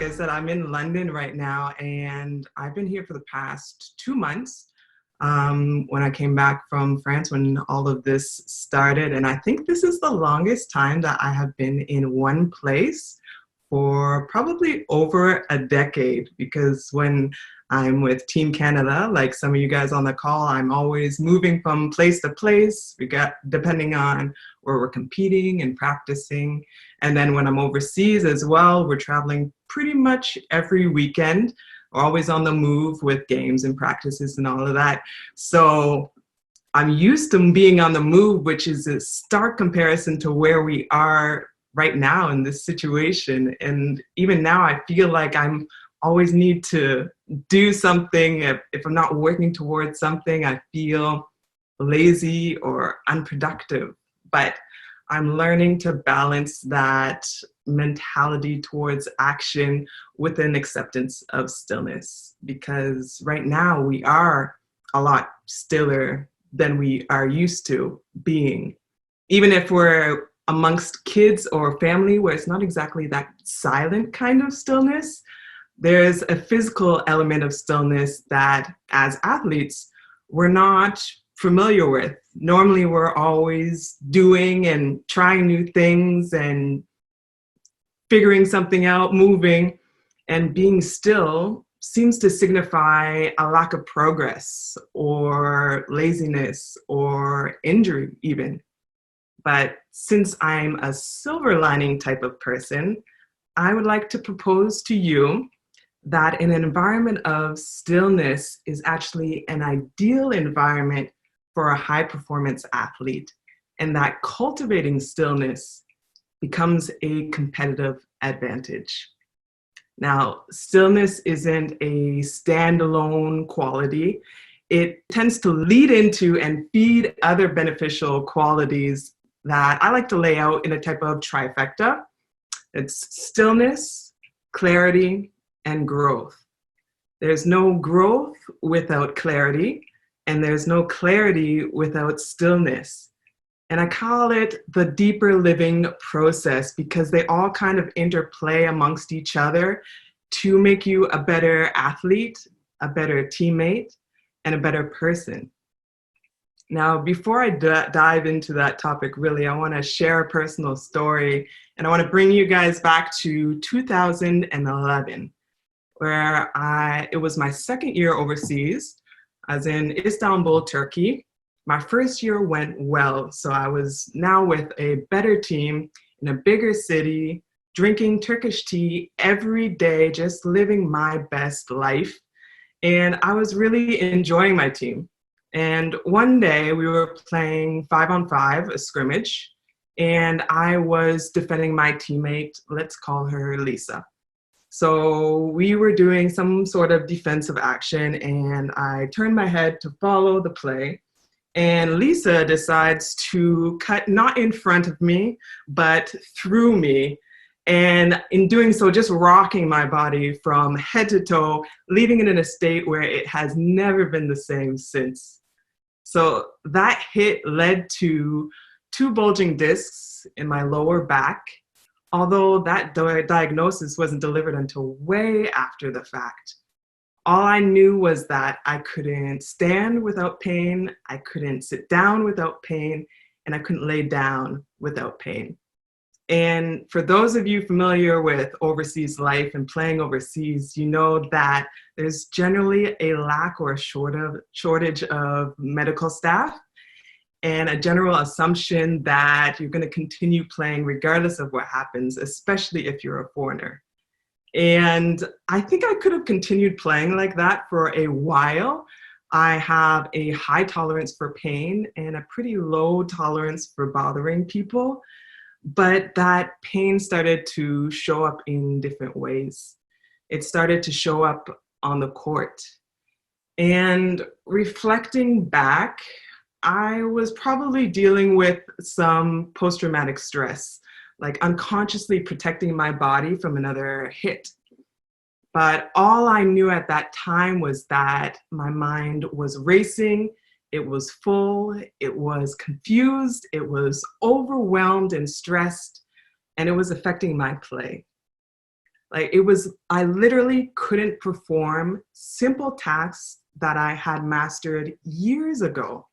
like I said, I'm in London right now, and I've been here for the past 2 months. When I came back from France when all of this started. And I think this is the longest time that I have been in one place for probably over a decade, because when I'm with Team Canada, like some of you guys on the call, I'm always moving from place to place. Depending on where we're competing and practicing. And then when I'm overseas as well, we're traveling pretty much every weekend. We're always on the move with games and practices and all of that. So I'm used to being on the move, which is a stark comparison to where we are right now in this situation. And even now, I feel like I'm always need to do something. If I'm not working towards something, I feel lazy or unproductive. But I'm learning to balance that mentality towards action with an acceptance of stillness, because right now we are a lot stiller than we are used to being. Even if we're amongst kids or family where it's not exactly that silent kind of stillness, there's a physical element of stillness that as athletes, we're not familiar with. Normally, we're always doing and trying new things and figuring something out, moving, and being still seems to signify a lack of progress or laziness or injury even. But since I'm a silver lining type of person, I would like to propose to you that an environment of stillness is actually an ideal environment for a high performance athlete, and that cultivating stillness becomes a competitive advantage. Now, stillness isn't a standalone quality. It tends to lead into and feed other beneficial qualities that I like to lay out in a type of trifecta. It's stillness, clarity, and growth. There's no growth without clarity, and there's no clarity without stillness. And I call it the deeper living process because they all kind of interplay amongst each other to make you a better athlete, a better teammate, and a better person. Now, before I dive into that topic, really, I want to share a personal story, and I want to bring you guys back to 2011, where it was my second year overseas. I was in Istanbul, Turkey. My first year went well, so I was now with a better team in a bigger city, drinking Turkish tea every day, just living my best life. And I was really enjoying my team. And one day we were playing 5-on-5, a scrimmage, and I was defending my teammate, let's call her Lisa. So we were doing some sort of defensive action, and I turned my head to follow the play. And Lisa decides to cut not in front of me, but through me. And in doing so, just rocking my body from head to toe, leaving it in a state where it has never been the same since. So that hit led to 2 bulging discs in my lower back, although that diagnosis wasn't delivered until way after the fact. All I knew was that I couldn't stand without pain, I couldn't sit down without pain, and I couldn't lay down without pain. And for those of you familiar with overseas life and playing overseas, you know that there's generally a lack or a shortage of medical staff, and a general assumption that you're going to continue playing regardless of what happens, especially if you're a foreigner. And I think I could have continued playing like that for a while. I have a high tolerance for pain and a pretty low tolerance for bothering people, but that pain started to show up in different ways. It started to show up on the court. And reflecting back, I was probably dealing with some post-traumatic stress, like unconsciously protecting my body from another hit. But all I knew at that time was that my mind was racing, it was full, it was confused, it was overwhelmed and stressed, and it was affecting my play. Like I literally couldn't perform simple tasks that I had mastered years ago.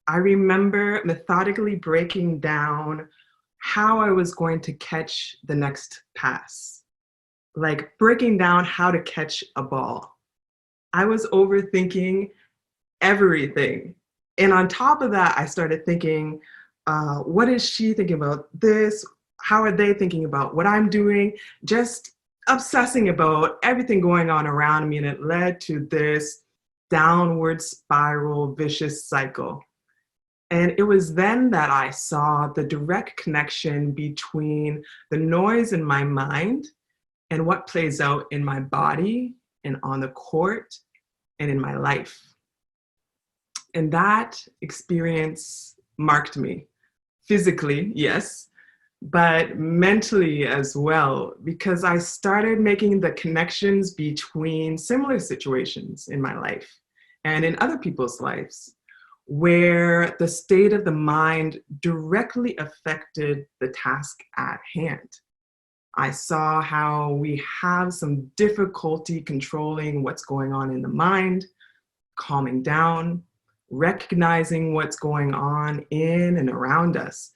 I remember methodically breaking down how I was going to catch the next pass, like breaking down how to catch a ball. I was overthinking everything. And on top of that, I started thinking, what is she thinking about this? How are they thinking about what I'm doing? Just obsessing about everything going on around me. And it led to this downward spiral, vicious cycle. And it was then that I saw the direct connection between the noise in my mind and what plays out in my body and on the court and in my life. And that experience marked me physically, yes, but mentally as well, because I started making the connections between similar situations in my life and in other people's lives, where the state of the mind directly affected the task at hand. I saw how we have some difficulty controlling what's going on in the mind, calming down, recognizing what's going on in and around us,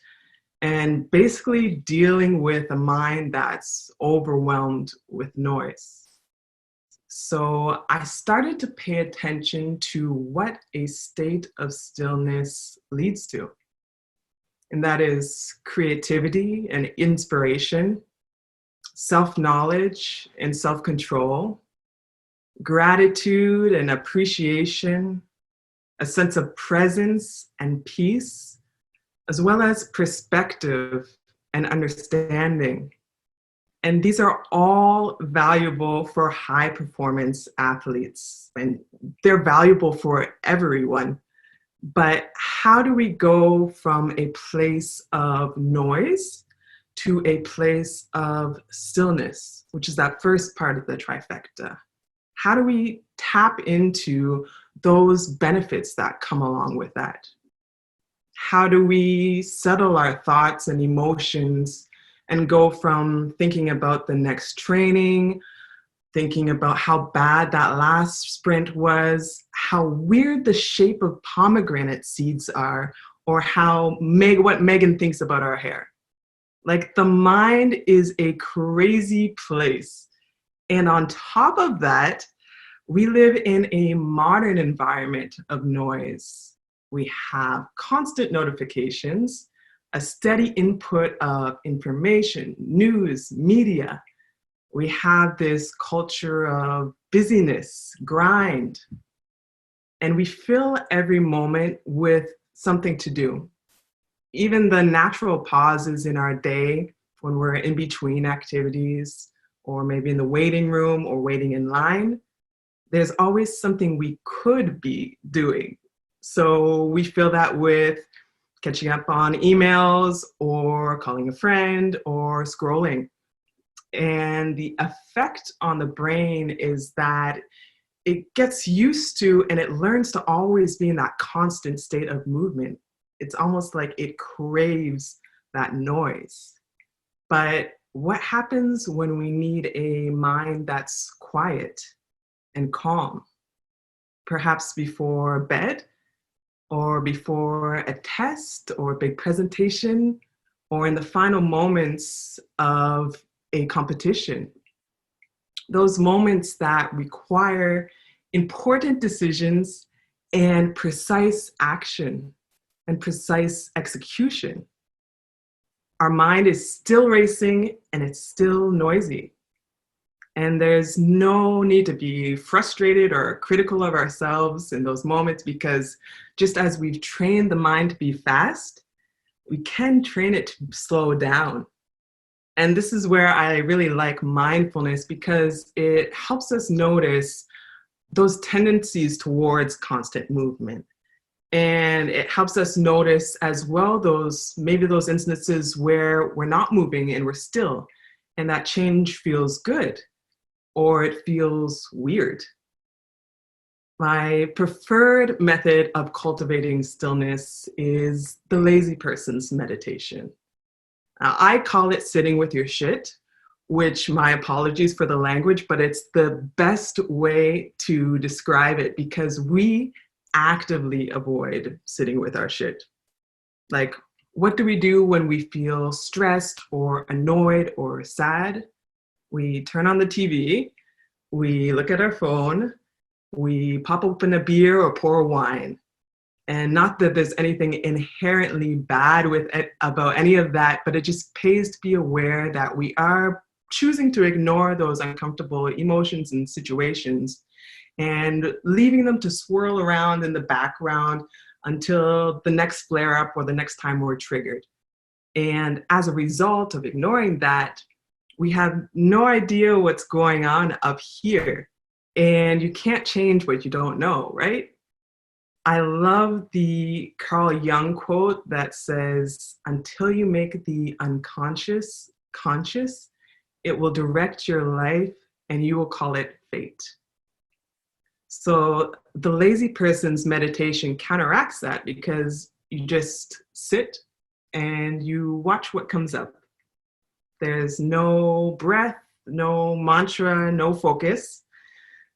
and basically dealing with a mind that's overwhelmed with noise. So I started to pay attention to what a state of stillness leads to. And that is creativity and inspiration, self-knowledge and self-control, gratitude and appreciation, a sense of presence and peace, as well as perspective and understanding. And these are all valuable for high performance athletes, and they're valuable for everyone. But how do we go from a place of noise to a place of stillness, which is that first part of the trifecta? How do we tap into those benefits that come along with that? How do we settle our thoughts and emotions and go from thinking about the next training, thinking about how bad that last sprint was, how weird the shape of pomegranate seeds are, or what Megan thinks about our hair? Like, the mind is a crazy place. And on top of that, we live in a modern environment of noise. We have constant notifications, a steady input of information, news, media. We have this culture of busyness, grind, and we fill every moment with something to do. Even the natural pauses in our day when we're in between activities, or maybe in the waiting room or waiting in line, there's always something we could be doing. So we fill that with catching up on emails or calling a friend or scrolling. And the effect on the brain is that it gets used to and it learns to always be in that constant state of movement. It's almost like it craves that noise. But what happens when we need a mind that's quiet and calm? Perhaps before bed, or before a test or a big presentation, or in the final moments of a competition. Those moments that require important decisions and precise action and precise execution. Our mind is still racing and it's still noisy. And there's no need to be frustrated or critical of ourselves in those moments, because just as we've trained the mind to be fast, we can train it to slow down. And this is where I really like mindfulness, because it helps us notice those tendencies towards constant movement. And it helps us notice as well maybe those instances where we're not moving and we're still, and that change feels good, or it feels weird. My preferred method of cultivating stillness is the lazy person's meditation. I call it sitting with your shit, which my apologies for the language, but it's the best way to describe it because we actively avoid sitting with our shit. Like, what do we do when we feel stressed or annoyed or sad? We turn on the TV, we look at our phone, we pop open a beer or pour wine. And not that there's anything inherently bad with it, about any of that, but it just pays to be aware that we are choosing to ignore those uncomfortable emotions and situations and leaving them to swirl around in the background until the next flare up or the next time we're triggered. And as a result of ignoring that, we have no idea what's going on up here. And you can't change what you don't know, right? I love the Carl Jung quote that says, until you make the unconscious conscious, it will direct your life and you will call it fate. So the lazy person's meditation counteracts that because you just sit and you watch what comes up. There's no breath, no mantra, no focus.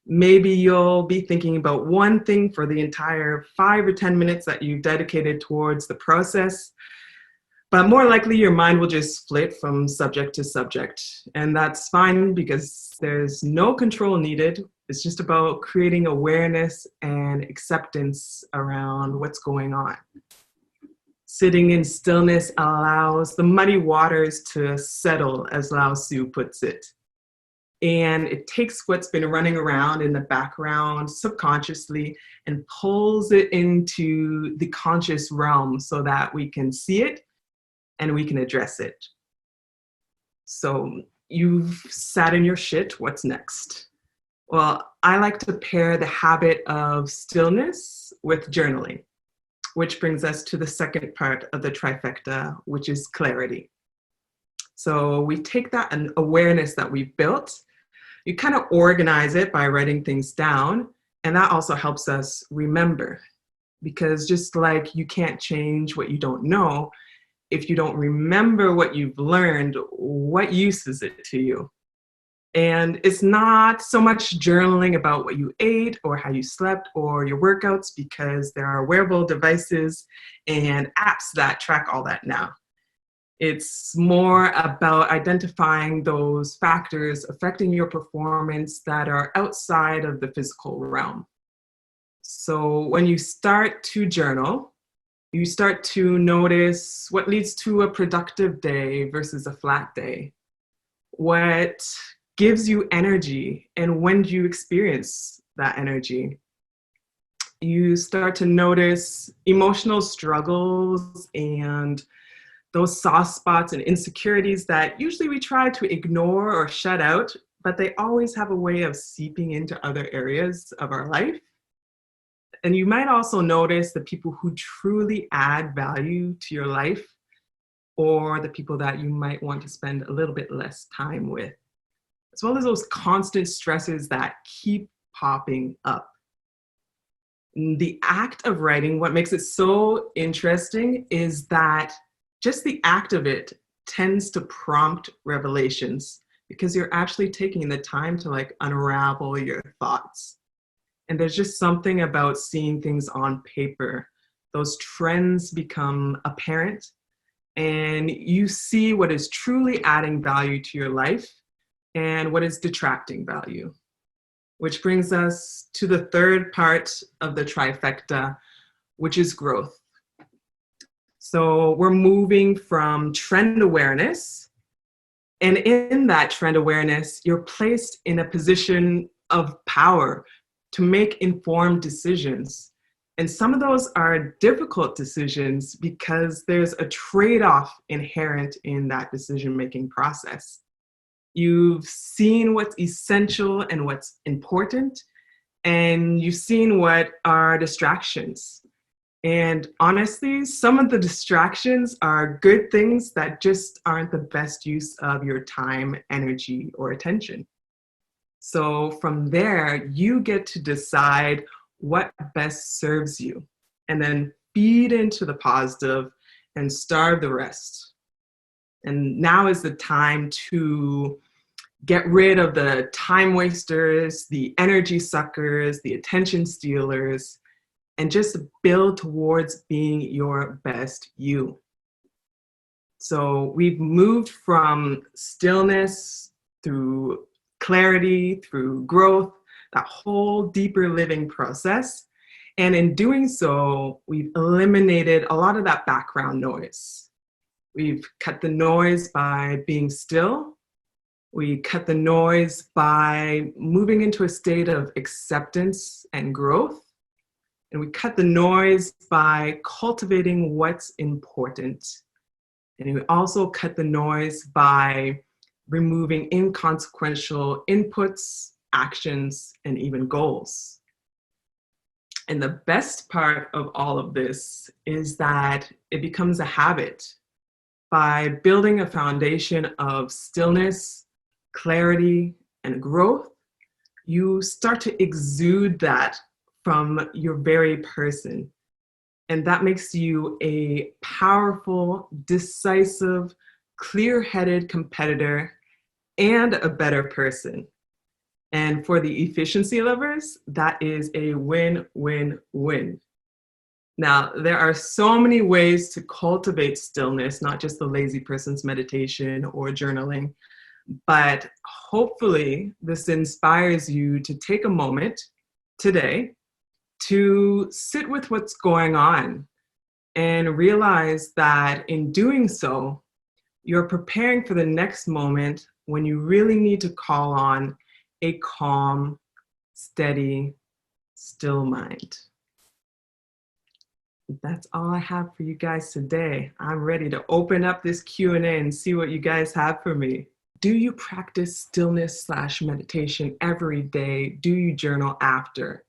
Maybe you'll be thinking about one thing for the entire 5 or 10 minutes that you've dedicated towards the process. But more likely your mind will just flit from subject to subject. And that's fine because there's no control needed. It's just about creating awareness and acceptance around what's going on. Sitting in stillness allows the muddy waters to settle, as Lao Tzu puts it. And it takes what's been running around in the background subconsciously and pulls it into the conscious realm so that we can see it and we can address it. So you've sat in your shit, what's next? Well, I like to pair the habit of stillness with journaling, which brings us to the second part of the trifecta, which is clarity. So we take that awareness that we've built, you kind of organize it by writing things down, and that also helps us remember. Because just like you can't change what you don't know, if you don't remember what you've learned, what use is it to you? And it's not so much journaling about what you ate or how you slept or your workouts, because there are wearable devices and apps that track all that now. It's more about identifying those factors affecting your performance that are outside of the physical realm. So when you start to journal, you start to notice what leads to a productive day versus a flat day. What gives you energy and when do you experience that energy? You start to notice emotional struggles and those soft spots and insecurities that usually we try to ignore or shut out, but they always have a way of seeping into other areas of our life. And you might also notice the people who truly add value to your life, or the people that you might want to spend a little bit less time with, as well as those constant stresses that keep popping up. The act of writing, what makes it so interesting is that just the act of it tends to prompt revelations because you're actually taking the time to unravel your thoughts. And there's just something about seeing things on paper. Those trends become apparent and you see what is truly adding value to your life and what is detracting value. Which brings us to the third part of the trifecta, which is growth. So we're moving from trend awareness, and in that trend awareness, you're placed in a position of power to make informed decisions. And some of those are difficult decisions because there's a trade-off inherent in that decision-making process. You've seen what's essential and what's important, and you've seen what are distractions. And honestly, some of the distractions are good things that just aren't the best use of your time, energy, or attention. So from there, you get to decide what best serves you and then feed into the positive and starve the rest. And now is the time to get rid of the time wasters, the energy suckers, the attention stealers, and just build towards being your best you. So we've moved from stillness through clarity, through growth, that whole deeper living process. And in doing so, we've eliminated a lot of that background noise. We've cut the noise by being still. We cut the noise by moving into a state of acceptance and growth. And we cut the noise by cultivating what's important. And we also cut the noise by removing inconsequential inputs, actions, and even goals. And the best part of all of this is that it becomes a habit. By building a foundation of stillness, clarity, and growth, you start to exude that from your very person. And that makes you a powerful, decisive, clear-headed competitor and a better person. And for the efficiency lovers, that is a win-win-win. Now, there are so many ways to cultivate stillness, not just the lazy person's meditation or journaling, but hopefully this inspires you to take a moment today to sit with what's going on and realize that in doing so, you're preparing for the next moment when you really need to call on a calm, steady, still mind. That's all I have for you guys today. I'm ready to open up this Q&A and see what you guys have for me. Do you practice stillness/meditation every day? Do you journal after?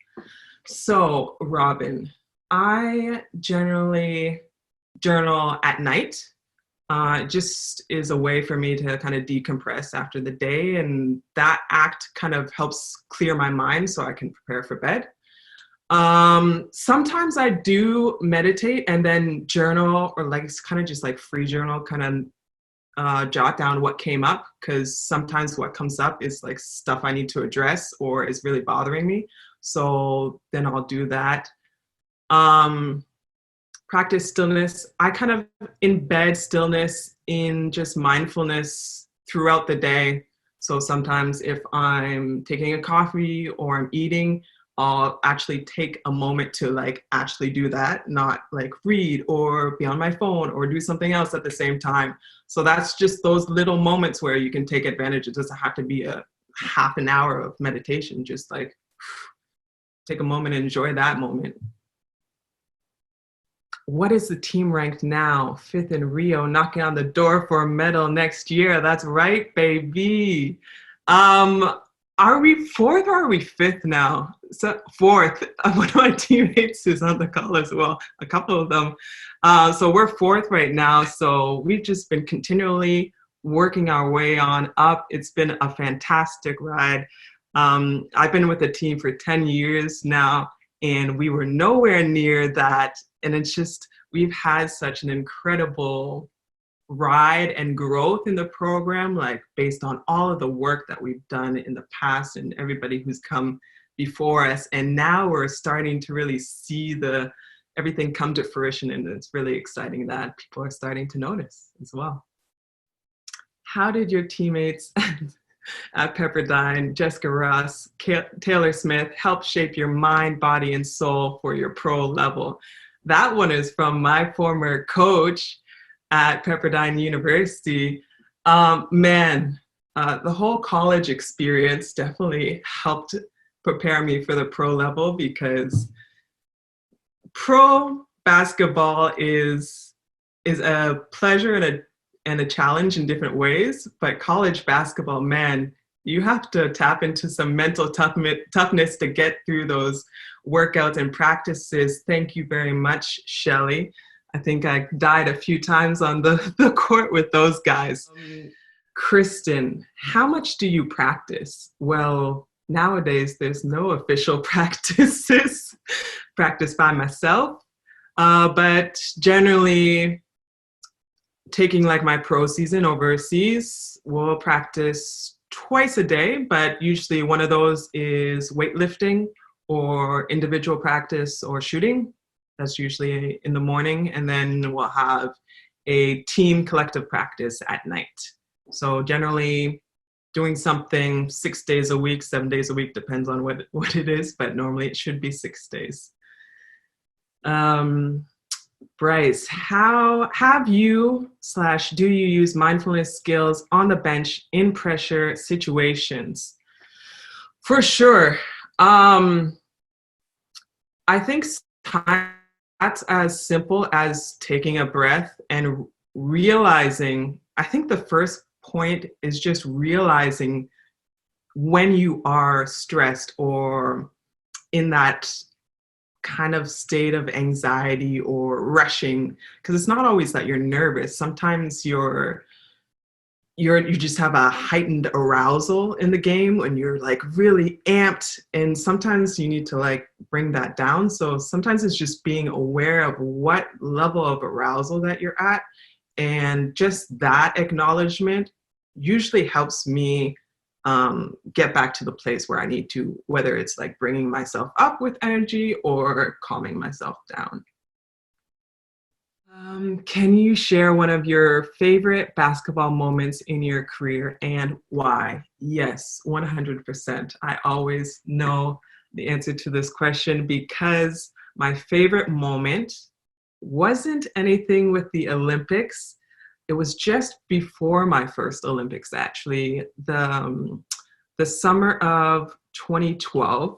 So, Robin, I generally journal at night. It just is a way for me to kind of decompress after the day, and that act kind of helps clear my mind so I can prepare for bed. Sometimes I do meditate and then journal, or like it's kind of just like free journal, kind of jot down what came up, because sometimes what comes up is like stuff I need to address or is really bothering me. So then I'll do that. Practice stillness. I kind of embed stillness in just mindfulness throughout the day. So sometimes if I'm taking a coffee or I'm eating, I'll actually take a moment to like actually do that, not like read or be on my phone or do something else at the same time. So that's just those little moments where you can take advantage. It doesn't have to be a half an hour of meditation. Just like take a moment and enjoy that moment. What is the team ranked now? 5th in Rio, knocking on the door for a medal next year. That's right, baby. Are we 4th or are we 5th now? So 4th. One of my teammates is on the call as well, a couple of them. So we're 4th right now. So we've just been continually working our way on up. It's been a fantastic ride. I've been with the team for 10 years now, and we were nowhere near that. And it's just, we've had such an incredible ride and growth in the program, like based on all of the work that we've done in the past and everybody who's come before us. And now we're starting to really see everything come to fruition. And it's really exciting that people are starting to notice as well. How did your teammates at Pepperdine, Jessica Ross, Taylor Smith, help shape your mind, body, and soul for your pro level? That one is from my former coach at Pepperdine University. The whole college experience definitely helped prepare me for the pro level, because pro basketball is a pleasure and a challenge in different ways, but college basketball, man, you have to tap into some mental toughness to get through those workouts and practices. Thank you very much, Shelly. I think I died a few times on the court with those guys. Kristen, how much do you practice? Well, nowadays there's no official practices. Practice by myself, but generally taking like my pro season overseas, we'll practice twice a day, but usually one of those is weightlifting or individual practice or shooting. That's usually in the morning. And then we'll have a team collective practice at night. So generally doing something 6 days a week, 7 days a week, depends on what it is, but normally it should be 6 days. Bryce, how have you/do you use mindfulness skills on the bench in pressure situations? For sure. I think that's as simple as taking a breath and realizing, I think the first point is just realizing when you are stressed or in that kind of state of anxiety or rushing, because it's not always that you're nervous. Sometimes you just have a heightened arousal in the game when you're like really amped, and sometimes you need to like bring that down. So sometimes it's just being aware of what level of arousal that you're at, and just that acknowledgement usually helps me get back to the place where I need to, whether it's like bringing myself up with energy or calming myself down. Can you share one of your favorite basketball moments in your career and why? Yes, 100%. I always know the answer to this question because my favorite moment wasn't anything with the Olympics. It was just before my first Olympics, actually. The summer of 2012,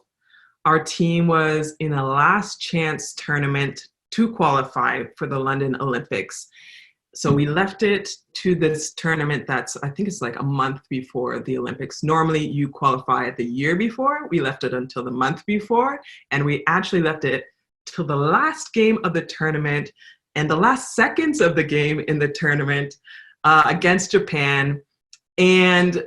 our team was in a last chance tournament to qualify for the London Olympics. So we left it to this tournament I think it's like a month before the Olympics. Normally you qualify at the year before. We left it until the month before, and we actually left it till the last game of the tournament and the last seconds of the game in the tournament against Japan. And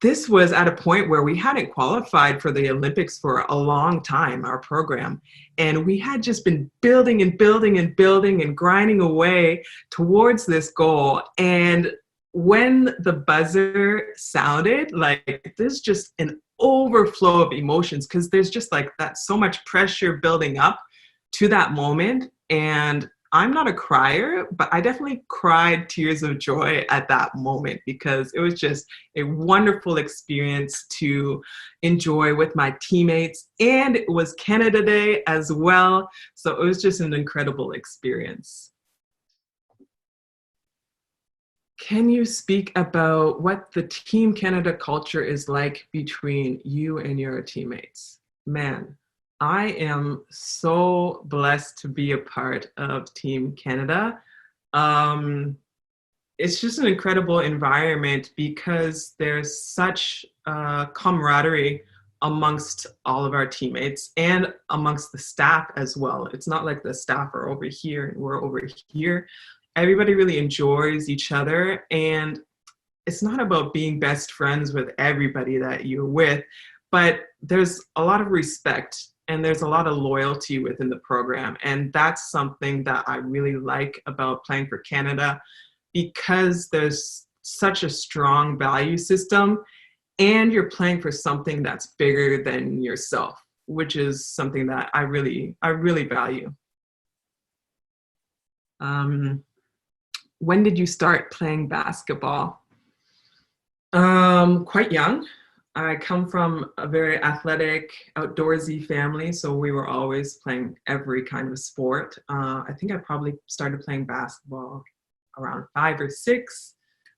this was at a point where we hadn't qualified for the Olympics for a long time, our program. And we had just been building and building and building and grinding away towards this goal. And when the buzzer sounded, like there's just an overflow of emotions because there's just like that so much pressure building up to that moment. And I'm not a crier, but I definitely cried tears of joy at that moment because it was just a wonderful experience to enjoy with my teammates. And it was Canada Day as well. So it was just an incredible experience. Can you speak about what the Team Canada culture is like between you and your teammates? Man, I am so blessed to be a part of Team Canada. It's just an incredible environment because there's such camaraderie amongst all of our teammates and amongst the staff as well. It's not like the staff are over here and we're over here. Everybody really enjoys each other, and it's not about being best friends with everybody that you're with, but there's a lot of respect and there's a lot of loyalty within the program. And that's something that I really like about playing for Canada because there's such a strong value system and you're playing for something that's bigger than yourself, which is something that I really value. When did you start playing basketball? Quite young. I come from a very athletic, outdoorsy family, so we were always playing every kind of sport. I think I probably started playing basketball around 5 or 6,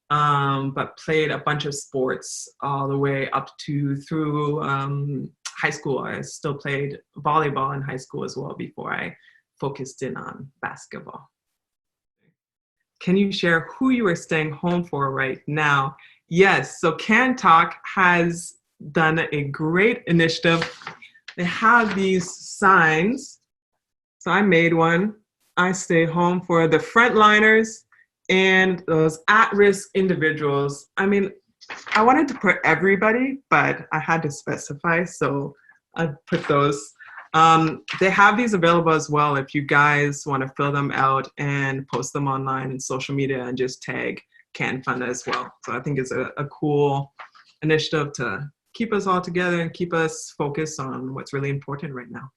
but played a bunch of sports all the way up through high school. I still played volleyball in high school as well before I focused in on basketball. Can you share who you are staying home for right now? Yes, so Can Talk has done a great initiative. They have these signs. So I made one. I stay home for the frontliners and those at-risk individuals. I mean, I wanted to put everybody, but I had to specify, so I put those. They have these available as well if you guys want to fill them out and post them online and social media and just tag CanFund as well. So I think it's a cool initiative to keep us all together and keep us focused on what's really important right now.